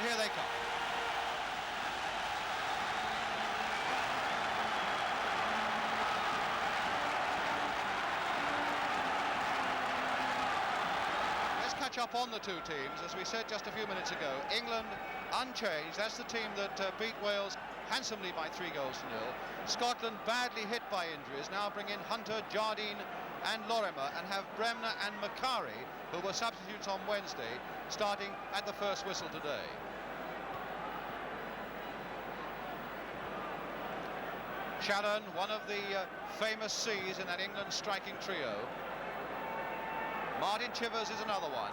and here they come. Let's catch up on the two teams. As we said just a few minutes ago, England unchanged. That's the team that beat Wales handsomely by 3-0. Scotland badly hit by injuries, now bring in Hunter, Jardine and Lorimer, and have Bremner and Macari, who were substitutes on Wednesday, starting at the first whistle today. Shannon, one of the famous C's in that England striking trio. Martin Chivers is another one,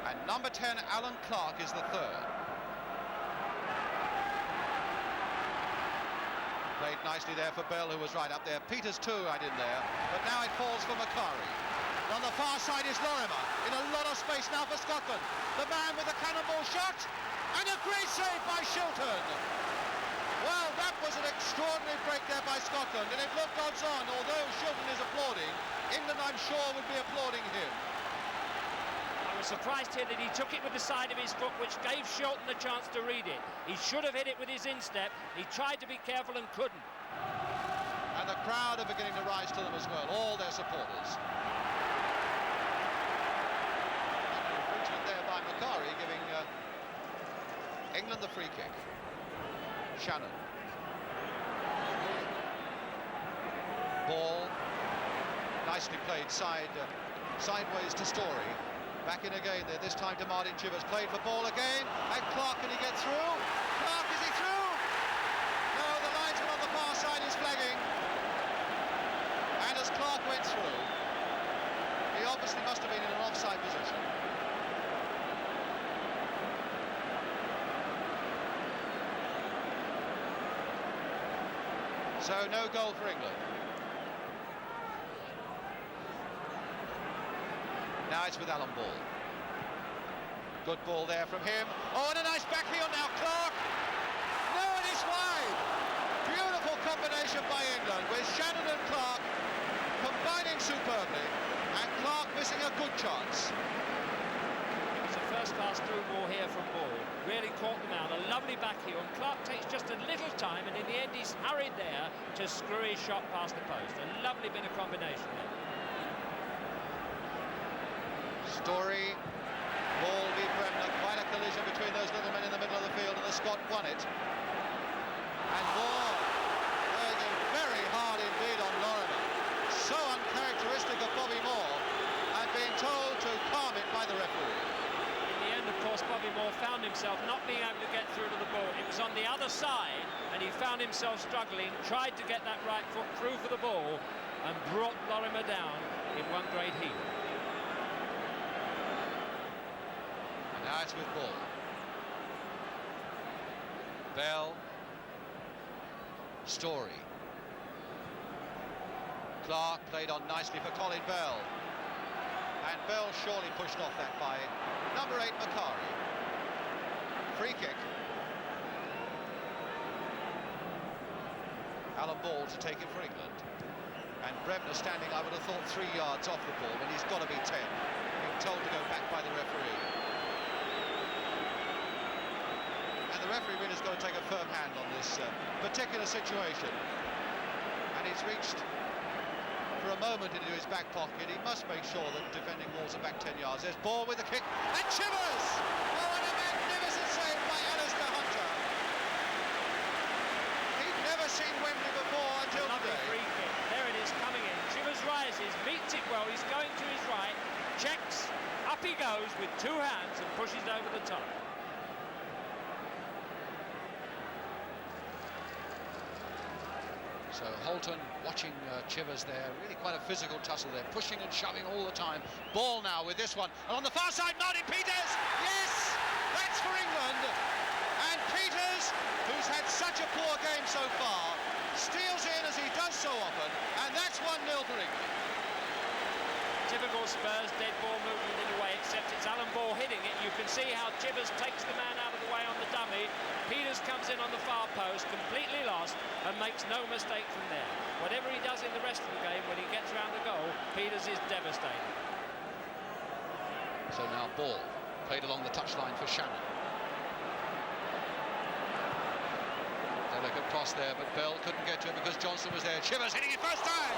and number 10 Alan Clark is the third. Played nicely there for Bell, who was right up there. Peters too right in there, but now it falls for Macari. And on the far side is Lorimer, in a lot of space now for Scotland. The man with the cannonball shot, and a great save by Shilton. Well, that was an extraordinary break there by Scotland, and it looked odds on. Although Shilton is applauding, England, I'm sure, would be applauding him. I was surprised here that he took it with the side of his foot, which gave Shilton a chance to read it. He should have hit it with his instep. He tried to be careful and couldn't. And the crowd are beginning to rise to them as well, all their supporters. Infringement there by Macari, giving England the free kick. Shannon. Ball. Nicely played sideways to Story. Back in again there, this time to Martin Chivers. Played for ball again. And Clark, can he get through? Clark, is he through? No, the linesman on the far side is flagging. And as Clark went through, he obviously must have been in an offside position. So no goal for England. Now it's with Alan Ball. Good ball there from him. Oh, and a nice backheel now, Clark. No, it is wide. Beautiful combination by England with Shannon and Clark combining superbly, and Clark missing a good chance. It's a first-class through ball here from Ball. Really caught them out. A lovely backheel, and Clark takes just a little time, and in the end he's hurried there to screw his shot past the post. A lovely bit of combination there. Story, Ball v Bremner, quite a collision between those little men in the middle of the field, and the Scot won it. And Moore working very hard indeed on Lorimer. So uncharacteristic of Bobby Moore, and being told to calm it by the referee. In the end, of course, Bobby Moore found himself not being able to get through to the ball. It was on the other side, and he found himself struggling, tried to get that right foot through for the ball, and brought Lorimer down in one great heap. Now it's with Ball. Bell. Story. Clark played on nicely for Colin Bell. And Bell surely pushed off that by number 8 Macari. Free kick. Alan Ball to take it for England. And Bremner standing, I would have thought, 3 yards off the ball, when he's got to be 10. Being told to go back by the referee. The referee really has got to take a firm hand on this particular situation, and he's reached for a moment into his back pocket. He must make sure that defending walls are back 10 yards. There's Ball with the kick, and Chivers! Oh, what a magnificent save by Alistair Hunter. He'd never seen Wembley before until Lovely today. Free kick. There it is, coming in. Chivers rises, meets it well. He's going to his right, checks, up he goes with 2 hands and pushes it over the top. So Holton watching Chivers there, really quite a physical tussle there, pushing and shoving all the time. Ball now with this one, and on the far side, Martin Peters! Yes! That's for England! And Peters, who's had such a poor game so far, steals in as he does so often, and that's 1-0 for England. Typical Spurs dead ball movement in a way, except it's Alan Ball hitting it. You can see how Chivers takes the man out of the way on the dummy. Peters comes in on the far post, completely lost, and makes no mistake from there. Whatever he does in the rest of the game, when he gets round the goal, Peters is devastating. So now Ball. Played along the touchline for Shannon. Delicate cross there, but Bell couldn't get to it because Johnson was there. Chivers hitting it first time!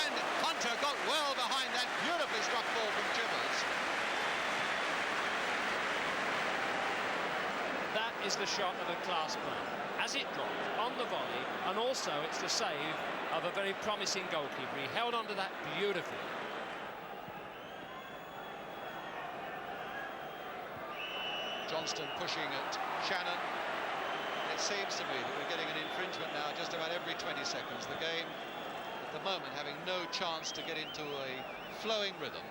And Hunter got well behind that beautifully struck ball from Chivers. That is the shot of a class player. As it dropped on the volley, and also it's the save of a very promising goalkeeper. He held onto that beautifully. Johnston pushing at Shannon. It seems to me that we're getting an infringement now just about every 20 seconds. The game, at the moment, having no chance to get into a flowing rhythm.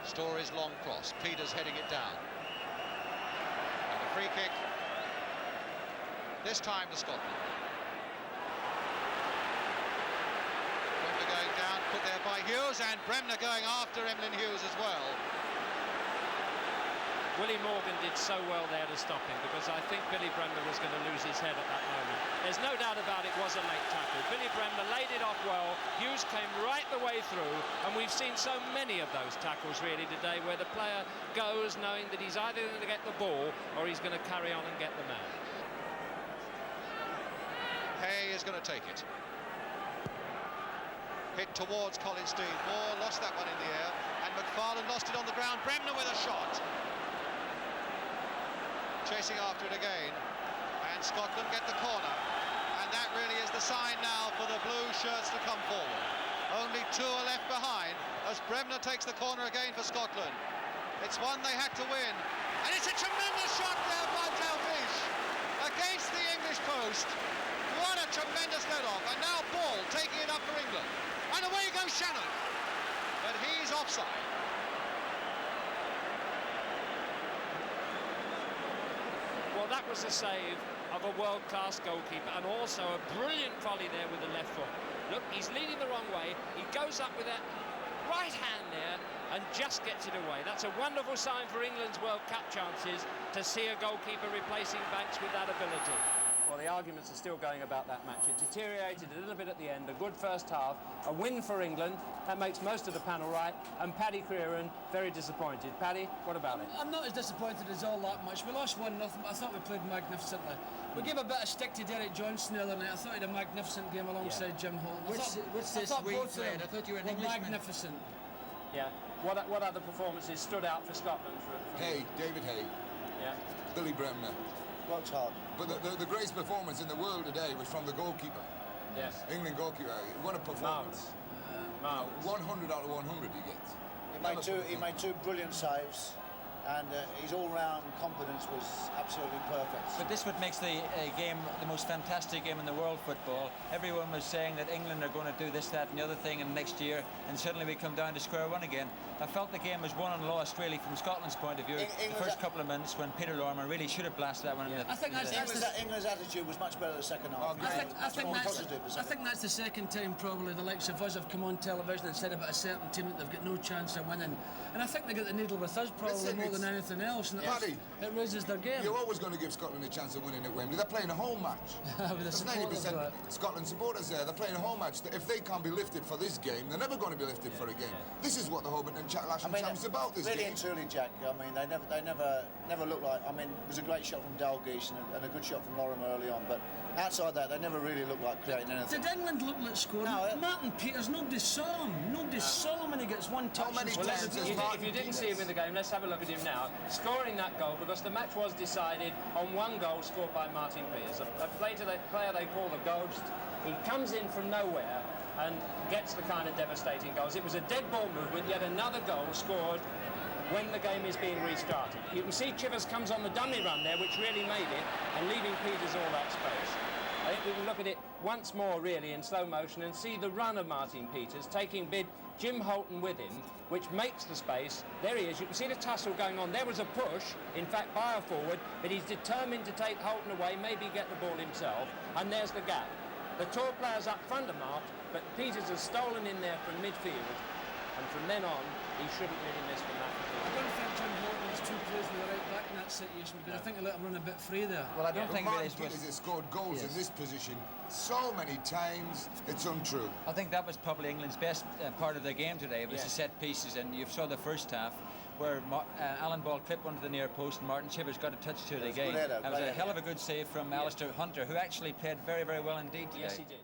Story's long cross. Peters heading it down. And a free kick. This time to Scotland. Bremner going down, put there by Hughes, and Bremner going after Emlyn Hughes as well. Willie Morgan did so well there to stop him, because I think Billy Bremner was going to lose his head at that moment. There's no doubt about it, was a late tackle. Billy Bremner laid it off well. Hughes came right the way through, and we've seen so many of those tackles really today where the player goes knowing that he's either going to get the ball or he's going to carry on and get the man. Hay is going to take it. Hit towards Colin Steed. Moore lost that one in the air, and McFarlane lost it on the ground. Bremner with a shot. Chasing after it again, and Scotland get the corner, and that really is the sign now for the blue shirts to come forward. Only two are left behind as Bremner takes the corner again for Scotland. It's one they had to win, and it's a tremendous shot there by Dalglish against the English post. What a tremendous let-off, and now Ball taking it up for England, and away goes Shannon, but he's offside. Well, that was a save of a world-class goalkeeper, and also a brilliant volley there with the left foot. Look, he's leading the wrong way. He goes up with that right hand there and just gets it away. That's a wonderful sign for England's World Cup chances to see a goalkeeper replacing Banks with that ability. Well, the arguments are still going about that match. It deteriorated a little bit at the end. A good first half, a win for England. That makes most of the panel right. And Paddy Creeran very disappointed. Paddy, what about it? I'm not as disappointed as all that much. We lost 1-0, but I thought we played magnificently. We gave a bit of stick to Derek Johnson the other night. I thought he had a magnificent game alongside Jim Holton. What's this week, Fred? I thought you were an Englishman. Magnificent. Yeah. What other performances stood out for Scotland? Hay, David Hay. Yeah. Billy Bremner. Worked hard. But the greatest performance in the world today was from the goalkeeper. Yes. England goalkeeper. What a performance. Marvellous. 100 out of 100 he gets. He made two brilliant saves, and his all-round confidence was absolutely perfect. But this what makes the game the most fantastic game in the world football. Everyone was saying that England are going to do this, that and the other thing in next year, and suddenly we come down to square one again. I felt the game was won and lost really from Scotland's point of view. The first couple of minutes when Peter Lorman really should have blasted that one. Yeah. I think England's attitude was much better the second half. I think that's the second time probably the likes of us have come on television and said about a certain team that they've got no chance of winning. And I think they get the needle with us probably more than anything else. And it raises their game. You're always going to give Scotland a chance of winning at Wembley. They're playing a home match. There's 90% Scotland supporters there. They're playing a home match. If they can't be lifted for this game, they're never going to be lifted for a game. This is what the Hobart and Lash Champs about this really game. and truly, Jack. I mean, they never looked like. I mean, it was a great shot from Dalglish and a good shot from Lorimer early on, but outside that, they never really looked like creating anything. Did England look like scoring? No, Martin Peters, nobody saw him. Nobody saw him when he gets one touch. How many Well, times has if you didn't see him in the game, let's have a look at him now. Scoring that goal, because the match was decided on one goal scored by Martin Peters, a player they call the Ghost. He comes in from nowhere and gets the kind of devastating goals. It was a dead ball movement, yet another goal scored when the game is being restarted. You can see Chivers comes on the dummy run there, which really made it, and leaving Peters all that space. I think we can look at it once more really in slow motion and see the run of Martin Peters taking Jim Holton with him, which makes the space. There he is. You can see the tussle going on. There was a push, in fact, by a forward, but he's determined to take Holton away, maybe get the ball himself, and there's the gap. The tall players up front are marked, but Peters has stolen in there from midfield, and from then on, he shouldn't really miss from that. I don't think Jim Horton is too close with the right back in that situation, because I think he let him run a bit free there. Well, I don't think Martin it was. Peters has scored goals in this position so many times, it's untrue. I think that was probably England's best part of the game today. It was the set pieces, and you saw the first half where Alan Ball clipped one to the near post and Martin Chivers got a touch to it again. That was a hell of a good save from Alistair Hunter, who actually played very, very well indeed today. Yes, he did.